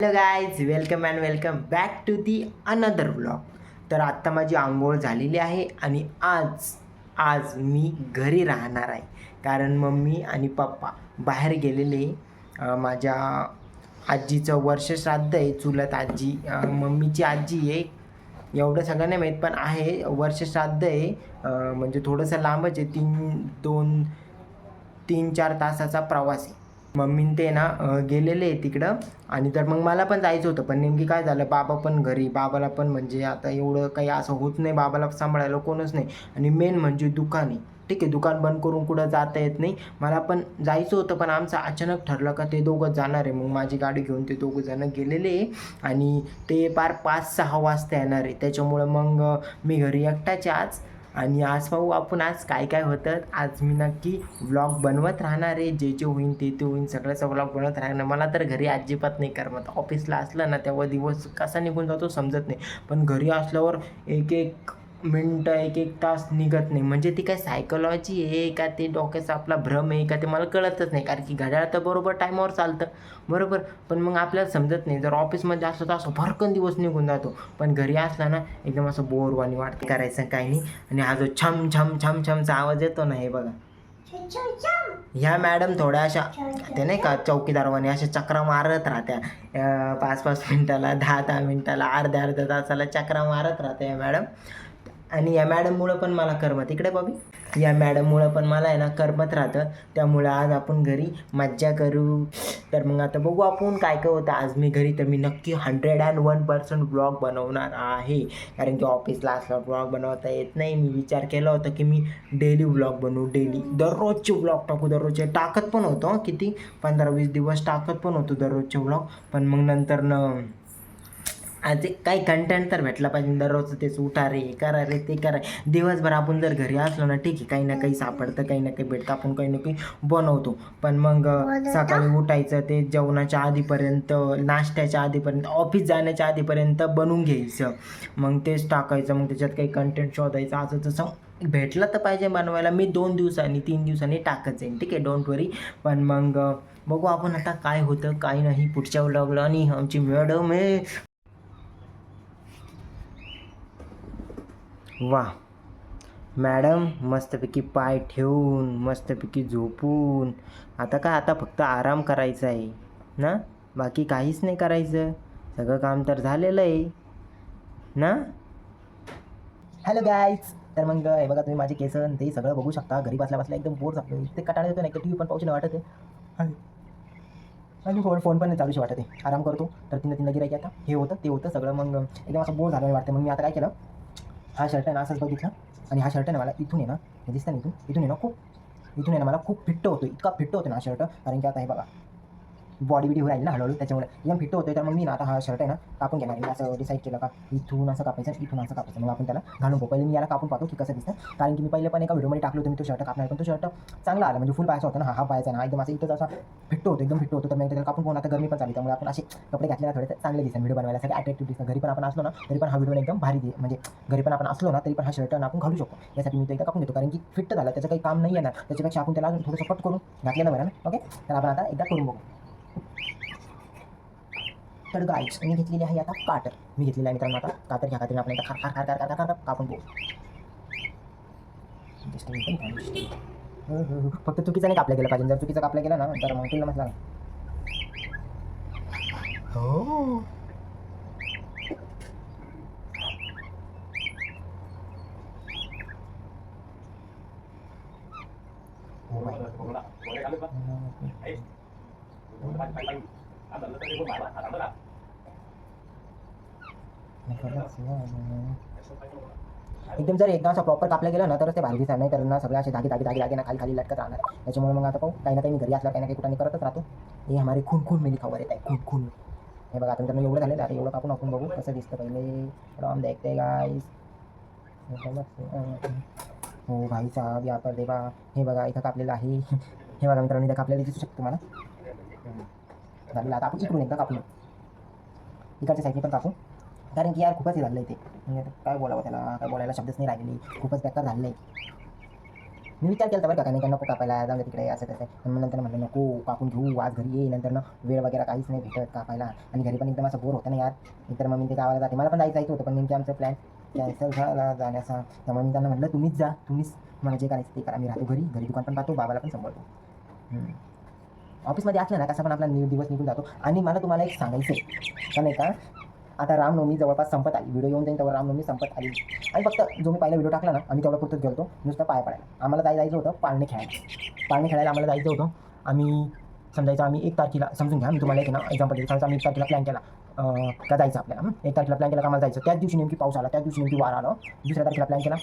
Hello guys, welcome and welcome back to the another blog. तर आत्ता माझी आंघोळ झालेली आहे आणि आज आज मी घरी राहणार आहे. कारण मम्मी आणि पप्पा बाहेर गेलेले. माझ्या आजीचं वर्षश्राद्ध आहे. चुलत आजी, मम्मीची आजी आहे. एवढं सगळं नाही माहीत, पण आहे वर्षश्राद्ध आहे. म्हणजे थोडंसं लांबच आहे. 3-4 तासाचा प्रवास आहे. मम्मीन ते ना गेलेले आहे तिकडं. आणि तर मग मला पण जायचं होतं, पण नेमकी काय झालं, बाबा पण घरी. बाबाला पण म्हणजे आता एवढं काही असं होत नाही, बाबाला सांभाळायला कोणच नाही. आणि मेन म्हणजे दुकान आहे. ठीक आहे, दुकान बंद करून कुठं जाता येत नाही. मला पण जायचं होतं, पण आमचं अचानक ठरलं का ते दोघं जाणार आहे. मग माझी गाडी घेऊन ते दोघं जण गेलेले आहे. आणि ते पार 5-6 वाजता येणार आहे. त्याच्यामुळं मग मी घरी एकटाच आहे आज. आणि आज पाहू आपण आज काय काय होतं. आज मी नक्की व्लॉग बनवत राहणार आहे. जे जे होईन ते ते होईन, सगळ्याचा व्लॉग बनवत राहणार. मला तर घरी अजिबात नाही करमत. ऑफिसला असलं ना तेव्हा दिवस कसा निघून जातो समजत नाही, पण घरी असल्यावर एक एक मिनटं एक एक तास निघत नाही. म्हणजे ती काय सायकोलॉजी आहे का, ते डोक्याचा आपला भ्रम आहे का, ते मला कळतच नाही. कारण की घड्याळ तर बरोबर टाईमावर चालतं, बरोबर, पण मग आपल्याला समजत नाही. जर ऑफिसमध्ये असलं तर असं भरकन दिवस निघून जातो, पण घरी असला ना एकदम असं बोरवाणी वाटते, करायचं काही नाही. आणि हा जो छम छम छम छमचा आवाज येतो ना, हे बघा, ह्या मॅडम थोड्या अशा, ते नाही का चौकीदारवाने अशा चक्रा मारत राहत्या. 5-5 मिनिटाला, 10-10 मिनिटाला, अर्ध्या अर्ध्या तासाला चक्रा मारत राहत्या या मॅडम. आणि या मॅडममुळं पण मला करमत, इकडे बॉबी, या मॅडममुळं पण मला आहे ना करमत राहतं. त्यामुळं आज आपण घरी मज्जा करू. तर मग आता बघू आपण काय काय होतं. आज मी घरी, तर मी नक्की 101% ब्लॉग बनवणार आहे. कारण की ऑफिसला असल्यावर ब्लॉग बनवता येत नाही. मी विचार केला होता की मी डेली ब्लॉग बनवू, डेली दररोजचे ब्लॉग टाकू. दररोजचे टाकत पण होतो, किती 15-20 दिवस टाकत पण होतो दररोजचे ब्लॉग. पण मग नंतर आज काही कंटेंट तर भेटला पाहिजे. दररोज तेच उठा रे, करा रे, ते करा. दिवसभर आपण जर घरी असलो ना, ठीक आहे, काही ना काही सापडतं, काही ना काही भेटतं, आपण काही ना काही बनवतो. पण मग सकाळी उठायचं, ते जेवणाच्या आधीपर्यंत, नाश्त्याच्या आधीपर्यंत, ऑफिस जाण्याच्या आधीपर्यंत बनवून घ्यायचं. मग तेच टाकायचं, मग त्याच्यात काही कंटेंट शोधायचं. असं तसं भेटलं तर पाहिजे बनवायला. मी 2 दिवसांनी 3 दिवसांनी टाकत जाईन, ठीक आहे, डोंट वरी. पण मग बघू आपण आता काय होतं काय नाही पुढच्या व्लॉगला. आणि आमची मॅडम आहे, वा, मॅडम मस्तपैकी पाय ठेवून, मस्तपैकी झोपून. आता काय, आता फक्त आराम करायचा आहे ना, बाकी काहीच नाही करायचं. सगळं काम तर झालेलं आहे ना. हॅलो गाईज, तर मग हे बघा, तुम्ही माझे केस ते सगळं बघू शकता. घरी बसल्या बसल्या एकदम बोर झालो, ते कटाळा येतो नाही, तर टी व्ही पण पाहूशी नाही वाटत आहे. आणि फोन पण नाही चालूशी वाटत आहे. आराम करतो तर तीन गिरायकी, आता हे होतं ते होतं सगळं. मग एकदम असं बोर झालं वाटतं. मग मी आता काय केलं, हा शर्ट आहे ना असंच बघितला. आणि हा शर्ट आहे ना मला इथून आहे ना, हे दिसतं ना, इथून इथून आहे ना, खूप इथून आहे ना, मला खूप फिट्ट होतो, इतका फिट्ट होतो ना हा शर्ट. कारण की आता हे बघा, बॉडी बिडी राहील ना हळूहळू, त्याच्यामुळे एकदम फिट होतोय. तर मग मी ना आता हा शर्ट आहे ना कापून घेणार. मी असं डिसाईड केलं का इथून असं कापायचं, इथून असं कापायचं. मग आपण त्याला घालून पाहू. पहिले मी याला कापून पाहतो की कसं दिसतं. कारण की मी पहिले पण एका व्हिडिओमध्ये टाकलो होतं मी तो शर्ट कापणार, पण तो शर्ट चांगला आला. म्हणजे फुल पायाचा होता ना, हा पायाचा ना एकदम असं इथं असं फिट्ट होतो, एकदम फिट्ट होतो. तर मी त्याला कापून पाहून, आता गरमी पण चालली, त्यामुळे आपण असे कपडे घातलेला थोडे चांगले दिसतात व्हिडिओ बनवायला, सगळे अट्रॅक्टिव्ह दिसतं. घरी पण आपण असलो ना तरी पण हा व्हिडिओ एकदम भारी म्हणजे घरी पण आपण असलो ना तरी पण हा शर्ट आपण घालू शकतो. यासाठी मी तो एकदा कापून घेतो, कारण की फिट्ट झाला, त्याचं काही काम नाही येणार. त्याच्यापेक्षा आपण त्याला अजून थोडंसं कट करून घातलेलं बरं ना. ओके, तर आपण आता एकदा करून बघू. तर गाईज, मी घेतलेली आहे आता काटर. मी घेतलेली आहे मित्रांनो आता कातर. ह्या कात्रीने आपण एकदा खार खार खार खार खार कापून बघू. फक्त चुकीचं नाही कापलं गेलं पाहिजे. जर चुकीचं कापलं गेलं ना तर मग तुला म्हटलं हो. एकदम जर एकदा असं प्रॉपर कापलं गेलं ना तरच ते भारी दिसणार, नाही तर ना सगळे असे धागे धागे धागे धागे ना खाली खाली लटकत राहणार. त्याच्यामुळे मग आता पाहू, काही ना काही मी घरी असल्यावर काही ना काही कुठं करतच राहतो. हे हमारे खून खून में लिखा हुआ रहता है, खून खून. हे बघा, आता मित्रांनो एवढं झालेलं आहे. एवढं कापून आपण बघू कसं दिसतं. पहिले फ्रॉम देखते गाईस. हो भाई साहब, या पर देवा. हे बघा इथं कापलेलं आहे. हे बघा मित्रांनो, इथं कापलेलं दिसू शकतो तुम्हाला. झालेलं. आता आपण इकडून एकदा कापून, इकडच्या साईडने पण कापू. कारण की यार खूपच हे झालं आहे ते. म्हणजे आता काय बोलावं त्याला, काय बोलायला शब्दच नाही राहिलेली. खूपच बेकार झालेलं आहे. मी विचार केला बरं का, नाही नको कापायला, जाऊन तिकडे असं तसं. पण मग नंतर म्हणलं नको कापून घेऊ, आज घरी ये, नंतर वेळ वगैरे काहीच नाही भेटत कापायला, आणि घरी पण एकदम असं बोर होतं ना यार. नंतर मग मी ते गावाला जाते, मला पण जायचं होतं, पण नेमकी आमचं प्लॅन कॅन्सल झाला जाण्याचा. त्यामुळे मी त्यांना म्हटलं तुम्हीच जा, तुम्हीच मला जे करायचं ते करा, मी राहतो घरी, घरी दुकान पण पाहतो, बाबाला पण सांभाळतो. ऑफिसमध्ये असलं ना कसा पण आपला दिवस निघून जातो. आणि मला तुम्हाला एक सांगायचं आहे का, नाही का, आता रामनवमी जवळपास संपत आली, व्हिडिओ येऊन जाईल तेव्हा रामनवमी संपत आली. आणि फक्त जो मी पहिला व्हिडिओ टाकला ना, आम्ही तेवढा पुरतच गेलो नुसतं पाय पडायला. आम्हाला जायचं होतं पाळणे खेळायला आम्हाला जायचं होतं. आम्ही समजायचं आम्ही 1 तारखेला, समजून घ्या, मी तुम्हाला एक ना एक्झाम्पल देतो. समजा आम्ही 1 तारखेला प्लॅन केला का जायचं आपल्याला, 1 तारखेला प्लॅन केला का आम्हाला जायचं. त्याच दिवशी नेमकी पाऊस आला, त्याच दिवशी नेमकी वारा आलं. दुसऱ्या तारखेला प्लॅन केला,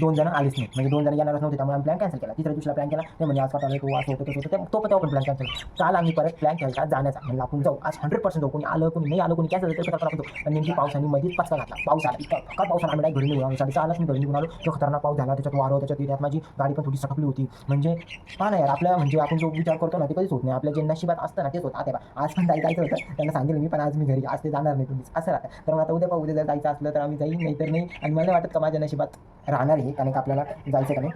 2 जण आलेच नाही, म्हणजे 2 जण येणारच नव्हते, त्यामुळे आम्ही प्लॅन कॅन्सल केला. तिसऱ्या दिवशीला प्लॅन केला, ते म्हणजे आज पाठवलं तो असं होतं तसं होतं, तो पण प्लॅन कॅन्सल. काल आम्ही परत प्लॅन केला जाण्याचा, म्हणजे आपण जाऊ आज 100% जाऊ. कोणी आलं कोणी नाही आलं, कोणी कॅन्सल होतं आपण जाऊ. आणि नेमकी पावसाने मध्येच पचका घातला, पाऊस आला, इतका पाऊस आला, आम्ही घरी निघून आलो, 6:30 मी घरी निघून आलो. तो खतरनाक पाऊस झाला, त्याच्यात वारं, त्याच्यात माझी गाडी पण थोडी सटकली होती. म्हणजे पहा ना यार, आपल्या म्हणजे आपण जो विचार करतो ना ते कधीच होत नाही, आपल्या जे नशिबात असतं ना तेच होतं. आता आज पण जायचं होतं, त्यांना सांगितलं मी, पण आज मी घरी, आज ते जाणार नाही तुम्हीच, असं राहतं. तर मग आता उद्या जर जायचं असलं तर आम्ही जाईल, नाही तर नाही. आणि मला वाटत का माझ्या नशिबात राहणार आहे, कारण का आपल्याला जायचं का नाही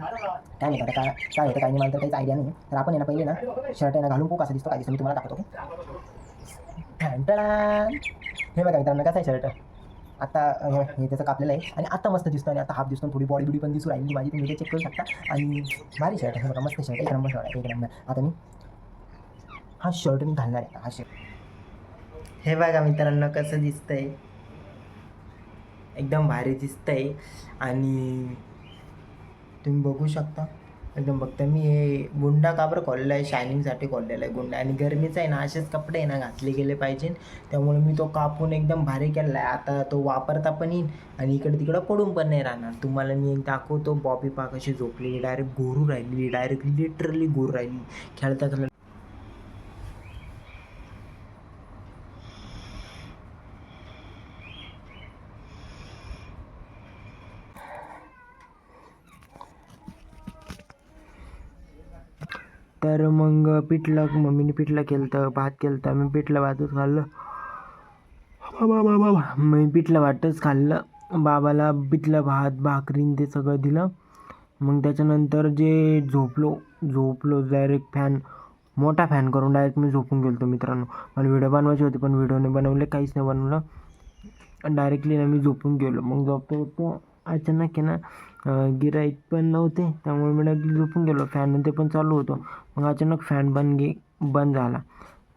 काय नाही. आता काय होतं काय नाही, मला तर काहीच आयडिया नाही. तर आपण आहे ना पहिले ना शर्ट आहे ना घालून खूप असं दिसतो, काय दिसतो मी तुम्हाला दाखवतो. हे बघा मित्रांनो कसं आहे शर्ट, आता हे त्याचं कापलेलं आहे, आणि आता मस्त दिसतो, आणि आता हाफ दिसतो, थोडी बॉडी बिडी पण दिसू राहिली माझी, तुम्ही चेक करू शकता. आणि भारी शर्ट आहे बघा, मस्त शर्ट, एक नंबर शर्ट आहे, एक नंबर. आता मी हा शर्ट मी घालणार आहे, हा शर्ट. हे बघा मित्रांनो कसं दिसतंय, एकदम भारी दिसतंय. आणि तुम्ही बघू शकता एकदम बघता. मी हे गुंडा का बरं खोललेला आहे, शायनिंगसाठी खोललेला आहे गुंडा. आणि गरमीचं आहे ना, असेच कपडे आहे ना घातले गेले पाहिजे, त्यामुळे मी तो कापून एकदम भारी केला आहे. आता तो वापरता पण येईल, आणि इकडे तिकडं पडून पण नाही राहणार. तुम्हाला मी एक दाखवतो, बॉबी पा कशी झोपलेली, डायरेक्ट गोरू राहिली, डायरेक्ट लिटरली गोरू राहिली खेळता खेळता. तर मग पिठलं, मम्मीने पिठलं केलं होतं, भात केलं होतं, मी पिठलं भातच खाल्लं. मी पिठलं भातच खाल्लं, बाबाला पिठलं भात भाकरीन ते सगळं दिलं. मग त्याच्यानंतर जे झोपलो डायरेक्ट मोठा फॅन करून डायरेक्ट मी झोपून गेलो मित्रांनो. मला व्हिडिओ बनवायचे होते, पण व्हिडिओ नाही बनवले, काहीच नाही बनवलं, डायरेक्टली ना मी झोपून गेलो. मग झोपतो अचानक आहे ना गिऱ्हाईक पण नव्हते, त्यामुळे मी डायरेक्टली झोपून गेलो. फॅन ते पण चालू होतं, मग अचानक फॅन बंद झाला.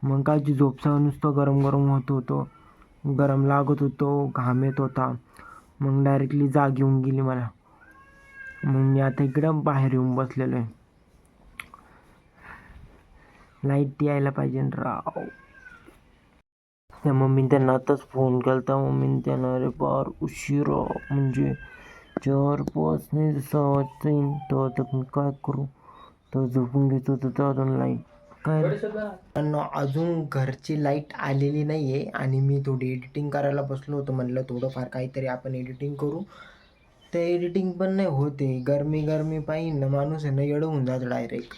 मग कायची झोपसा, नुसतं गरम गरम होतं, गरम लागत होतं, घाम येत होता. मग डायरेक्टली जाग येऊन गेली मला. मग मी आता इकडं बाहेर येऊन बसलेलो आहे. लाईट यायला पाहिजे राव. त्या मम्मीने त्यांना आताच फोन केला होता, मम्मीने त्यांना अरे फार उशिरा, म्हणजे 4-5 नाही 6 वाजता येईन. तर आता मी काय करू, तर झोपून घेतो, तर अजून लाईट काय पण अजून घरची लाईट आलेली नाही आहे. आणि मी थोडी एडिटिंग करायला बसलो होतो, म्हणलं थोडंफार काहीतरी आपण एडिटिंग करू. ते एडिटिंग पण नाही होते, गरमी पाहिजे ना, माणूस आहे ना येडं होऊन जातं डायरेक्ट.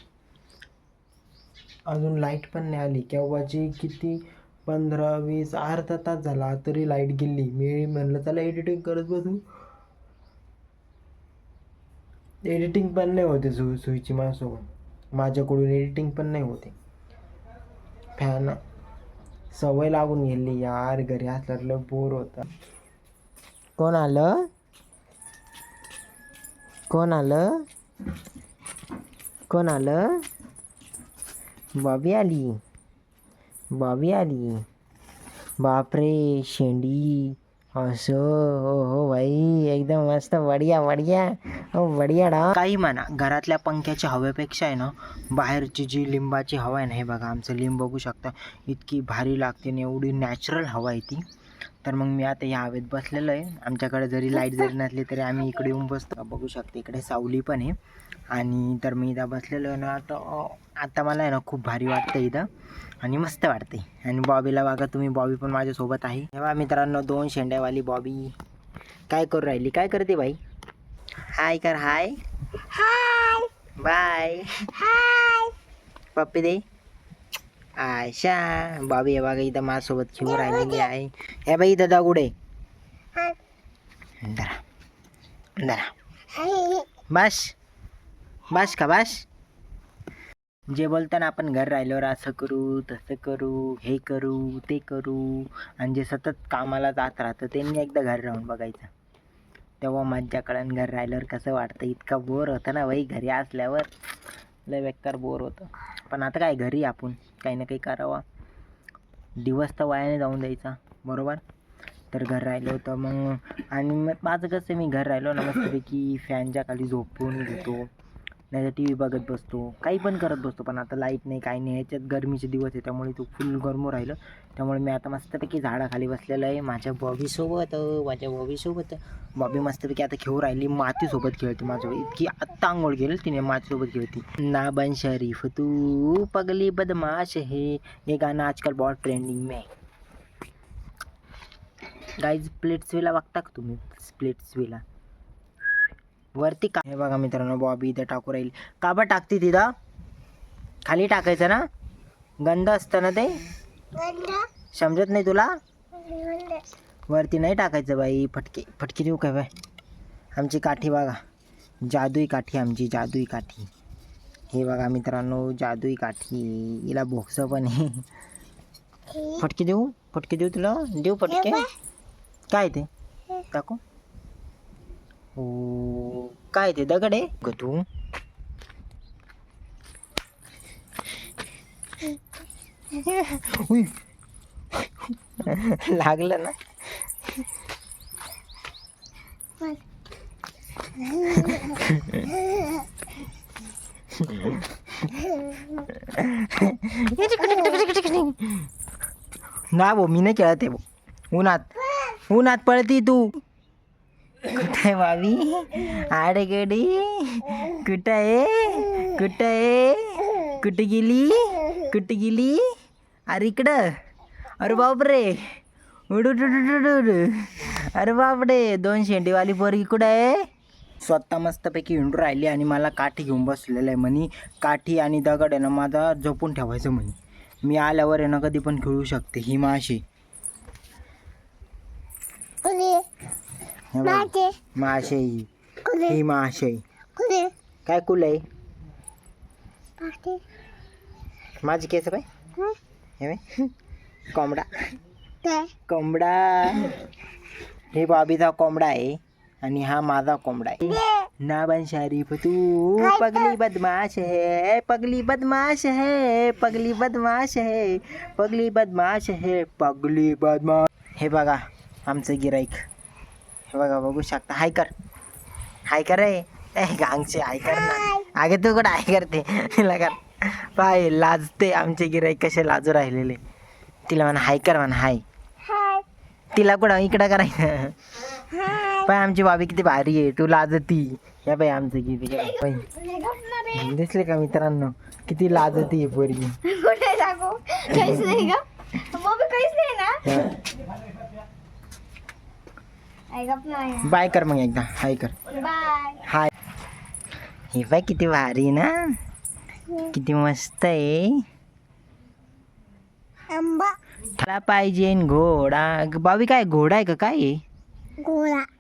अजून लाईट पण नाही आली, केव्हाची किती 15-20 अर्धा तास झाला तरी लाईट गेली. मी म्हणलं चला एडिटिंग करत बसू, एडिटिंग पण नाही होते सुईची माझ्यासोबत, माझ्याकडून एडिटिंग पण नाही होते. फॅन सवय लागून गेली यार, घरी असल्यावर बोर होता. कोण आलं, कोण आलं, कोण आलं, बॉबी आली, बॉबी आली, बापरे शेंडी, असं हो भाई, एकदम मस्त, बढिया बढिया, हो बढिया डा. काही म्हणा, घरातल्या पंख्याच्या हवेपेक्षा आहे ना बाहेरची जी लिंबाची हवा आहे ना, हे बघा आमचं लिंब बघू शकता, इतकी भारी लागते ना, एवढी नॅचरल हवा आहे ती. तर मग मी आता या हवेत बसलेलो आहे. आमच्याकडे जरी लाईट जरी नसली तरी आम्ही इकडे येऊन बसतो, बघू शकतो इकडे सावली पण आहे. आणि तर मी इथं बसलेलो आहे ना, आता मला आहे ना खूप भारी वाटतं इथं, आणि मस्त वाटते. आणि बॉबीला बघा तुम्ही, बॉबी पण माझ्यासोबत आहे. तेव्हा मित्रांनो 2 शेंड्यावाली बॉबी काय करू राहिली, काय करते बाई, हाय कर, हाय हाय, बाय हाय, पप्पी दे. आयशा बॉबी हे बघा इथं माझ्यासोबत खेळून राहिलेली आहे. हे बाई इथं दगड आहे, धरा धरा, बस बास का बास. जे बोलताना आपण घर राहिल्यावर असं करू तसं करू हे करू ते करू आणि जे सतत कामाला जात राहतं त्यांनी एकदा घर राहून बघायचं तेव्हा मज्जा कळण घर राहिल्यावर कसं वाटतं. इतकं बोर होतं ना बाई घरी असल्यावर लय बेकार बोर होतं. पण आता काय घरी आपण काही ना काही करावा दिवस तर वायाने जाऊन द्यायचा बरोबर. तर घर राहिलं होतं मग आणि मग माझं कसं मी घर राहिलो ना मस्तपैकी फॅनच्या खाली झोपून घेतो नाही तर टी व्ही बघत बसतो काही पण करत बसतो. पण आता लाईट नाही काही नाही ह्याच्यात गरमीचे दिवस आहे त्यामुळे तो फुल गरमो राहिलं. त्यामुळे मी आता मस्तपैकी झाडाखाली बसलेलं आहे माझ्या बॉबीसोबत. बॉबी मस्तपैकी आता खेळू राहिली मातीसोबत खेळते माझ्यासोबत. इतकी आत्ता आंघोळ केली तिने मातीसोबत खेळते. ना बन शरीफ तू पगली बदमाश है हे गाणं आजकाल बहुत ट्रेंडिंग में आहे. गाईज स्प्लिट्सविला बघता का तुम्ही स्प्लिट्सविला वरती का. हे बघा मित्रांनो बॉबी इथं टाकू राहील का बरं टाकते तिथं खाली टाकायचं ना गंध असतं ना ते समजत नाही तुला. वरती नाही टाकायचं बाई. फटके फटके देऊ काय बाय. आमची काठी बघा जादुई काठी आमची जादुई काठी. हे बघा मित्रांनो जादुई काठी हिला भोक्सं पण आहे. फटके देऊ तुला देऊ फटके. काय ते टाकू हो काय ते दगड आहे ग तू. लागलं ना. ना भाऊ मी नाही खेळत आहे. उन्हात पळती तू. कुठे बाबी आडगडी कुठं आहे कुठे गेली अरे इकडं. अरे बापरे उडू अरे बापरे 2 शेंडीवाली पोरगी कुठं आहे. स्वतः मस्तपैकी हिंडू राहिली आणि मला काठी घेऊन बसलेलं आहे म्हणे. काठी आणि दगड आहे ना माझा जपून ठेवायचं म्हणे. मी आल्यावर आहे ना कधी पण खेळू शकते. ही माशी माशे ही माशे काय कुल आहे माझी केस बाय. हे कोंबडा हे बॉबीचा कोंबडा आहे आणि हा माझा कोंबडा आहे. ना बन शरीफ तू पगली बदमाश है पगली बदमाश है पगली बदमाश है पगली बदमाश है पगली बदमाश. हे बघा आमचं गिराईक हे बघा बघू शकता. हाय कर रे गांगचे हाय कर ना. अगे तू कुठं हाय करते तिला कर पाय लाजते. आमचे गिराईक कसे लाजू राहिलेले. तिला म्हणा हाय कर म्हणा हाय. तिला कुठं इकडं करायचं. पाय आमची बाबी किती भारी आहे तू लाजती. या बाई आमचं किती दिसले का मित्रांनो किती लाजती आहे पोरगी. बाय कर मग एकदा हाय कर हाय. हे बाय किती भारी ना किती मस्त आहे. मला पाहिजे घोडा. बाबी काय घोडा आहे का काय आहे.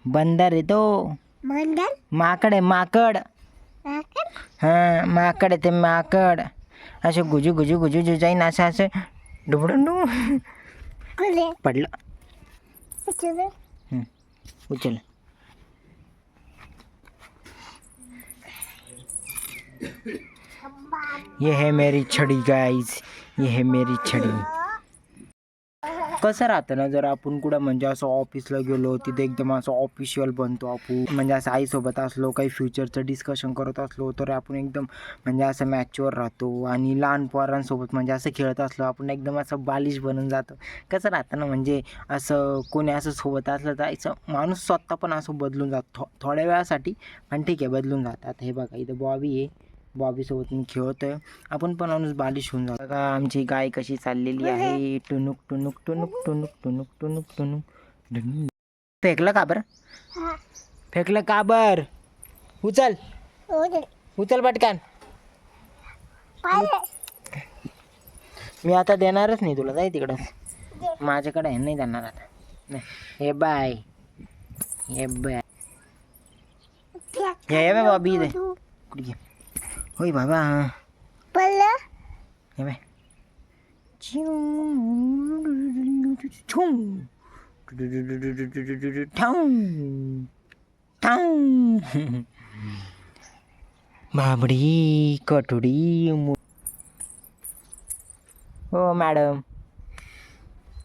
बंदर आहे तो. माकड आहे माकड. हा माकड आहे ते माकड. असं गुजू जाईन असं डुबडू पडलं. उचल. ये है मेरी छड़ी गाइस ये है मेरी छड़ी. कसं राहतं ना जर आपण कुठं म्हणजे असं ऑफिसला गेलो तिथे एकदम असं ऑफिशियल बनतो आपण. म्हणजे असं आईसोबत असलो काही फ्युचरचं डिस्कशन करत असलो तर आपण एकदम म्हणजे असं मॅच्युअर राहतो. आणि लहान पोरांसोबत म्हणजे असं खेळत असलो आपण एकदम असं बालिश बनून जातो. कसं राहतं ना म्हणजे असं कोणी असं सोबत असलं तर असं माणूस स्वतः पण असं बदलून जातो थोड्या वेळासाठी. पण ठीक आहे बदलून जातात. हे बघा इथं बॉबी आहे बॉबीसोबत मी खेळतोय आपण पण माणूस बालिश होऊन जातो. बघा आमची गाय कशी चाललेली आहे टुनुक टुनुक टुनुक टुनुक टुनुक टुनुक टुनुक. फेकलं का बरं उचल पटकन. मी आता देणारच नाही तुला जाय तिकडं माझ्याकडे आहे नाही देणार आता. हे बाय हे बाय बॉबी कुठे होय बाबा पडलं हे बाय बाबडी कटुडी हो मॅडम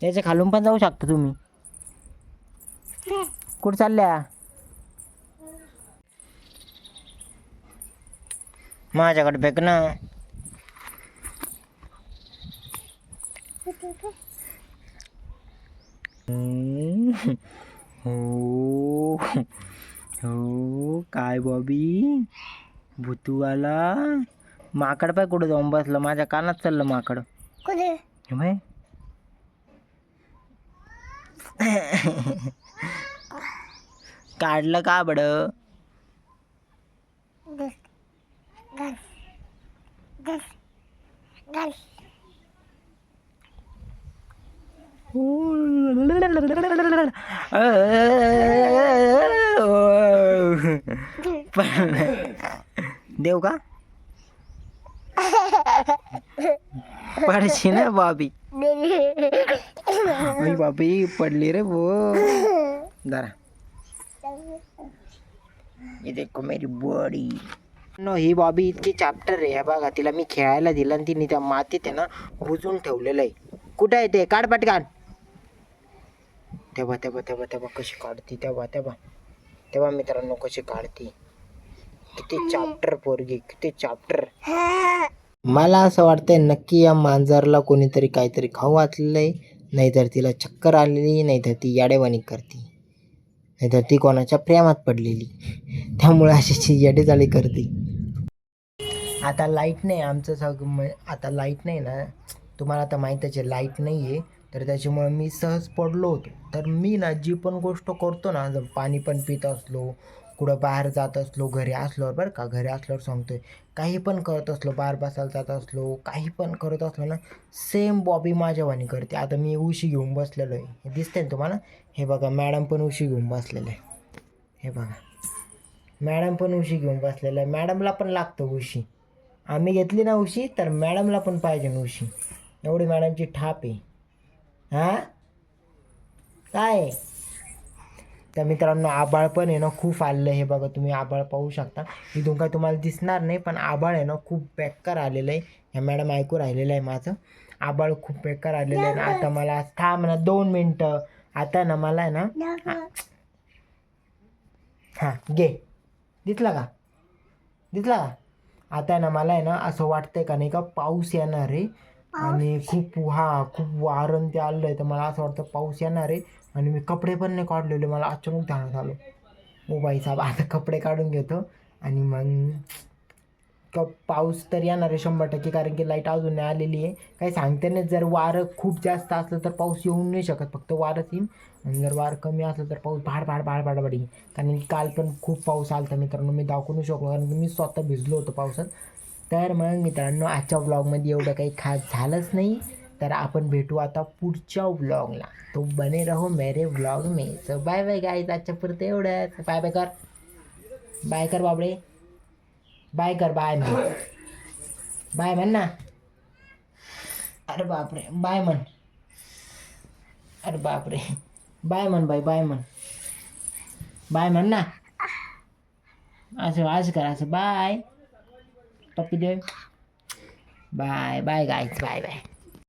याच्या खालून पण जाऊ शकता तुम्ही कुठं चालल्या माझ्याकडे फेक ना हो हो काय बॉबी भुतूवाला माकड पाय कुठं जाऊन बसलं माझ्या कानात चाललं माकड कुठे भाई काढलं का बड घाल घाल घाल देव का पडशी ना बाबी बाबी पडली रे वो जरा ये देखो मेरी बॉडी नो ही बॉबी इतकी चॅप्टर आहे बघा तिला मी खेळायला दिलं आणि तिने त्या मातीत आहे ना बुजून ठेवलेलं आहे कुठं आहे ते काढ पटकान तेव्हा तेव्हा तेव्हा तेव्हा कशी काढती तेव्हा तेव्हा तेव्हा मित्रांनो कशी काढती किती चॅप्टर पोरगी किती चॅप्टर मला असं वाटतंय नक्की या मांजरला कोणीतरी काहीतरी खाऊ घातलेलं आहे नाहीतर तिला चक्कर आलेली नाहीतर ती याडेवाणी करते नाहीतर ती कोणाच्या प्रेमात पडलेली त्यामुळे अशी याडेचाळी करते आता लाईट नाही आमचं आता लाईट नाही ना तुम्हाला आता माहीतच आहे लाईट नाही आहे तर त्याच्यामुळे मी सहज पडलो होतो तर मी ना जी पण गोष्ट करतो ना जर पाणी पण पित असलो कुठं बाहेर जात असलो घरी असल्यावर बरं का घरी असल्यावर सांगतोय काही पण करत असलो बाहेर बसायला जात असलो काही पण करत असलो ना सेम बॉबी माझ्यावानी करते आता मी उशी घेऊन बसलेलो आहे हे दिसतंय ना तुम्हाला हे बघा मॅडम पण उशी घेऊन बसलेलं आहे हे बघा मॅडम पण उशी घेऊन बसलेलं आहे मॅडमला पण लागतं उशी आम्ही घेतली ना उशी तर मॅडमला पण पाहिजे ना उशी एवढी मॅडमची ठाप आहे हां काय तर मित्रांनो आबाळ पण आहे ना खूप आलेलं आहे हे बघा तुम्ही आबाळ पाहू शकता इथून काय तुम्हाला दिसणार नाही पण आबाळ आहे ना खूप बेकार आलेलं आहे ह्या मॅडम ऐकू राहिलेलं आहे माझं आबाळ खूप बेकार आलेलं आहे ना आता मला थांब ना 2 मिनटं आता ना मला आहे ना हां घे दिसला का दिसला का आता ना मला आहे ना असं वाटतंय का नाही का पाऊस येणार आहे आणि खूप खूप वारण ते आलं आहे तर मला असं वाटतं पाऊस येणार आहे आणि मी कपडे पण नाही काढलेले मला अचानक ध्यानात आलं ओ बाई साहेब आता कपडे काढून घेतो आणि मग पाऊस तर येणार आहे 100% कारण की लाईट अजून नाही आलेली आहे काही सांगते नाही जर वारं खूप जास्त असलं तर पाऊस येऊन नाही शकत फक्त वारंच येईल आणि जर वारं कमी असलं तर पाऊस भाड पडेल कारण की काल पण खूप पाऊस आला होता मित्रांनो मी दाखवू नाही शकलो कारण की मी स्वतः भिजलो होतो पावसात तर मग मित्रांनो आजच्या व्लॉगमध्ये एवढं काही खास झालंच नाही तर आपण भेटू आता पुढच्या व्लॉगला तो बने रहो मेरे व्लॉग में सो बाय बाय गाईज आजच्या पुरतं एवढंच बाय कर बाबडे बाय कर बाय म्हण बाय म्हण ना अरे बापरे बाय म्हण अरे बापरे बाय म्हण बाय म्हण ना असं कर असं बाय पप्पी दे बाय गाईज बाय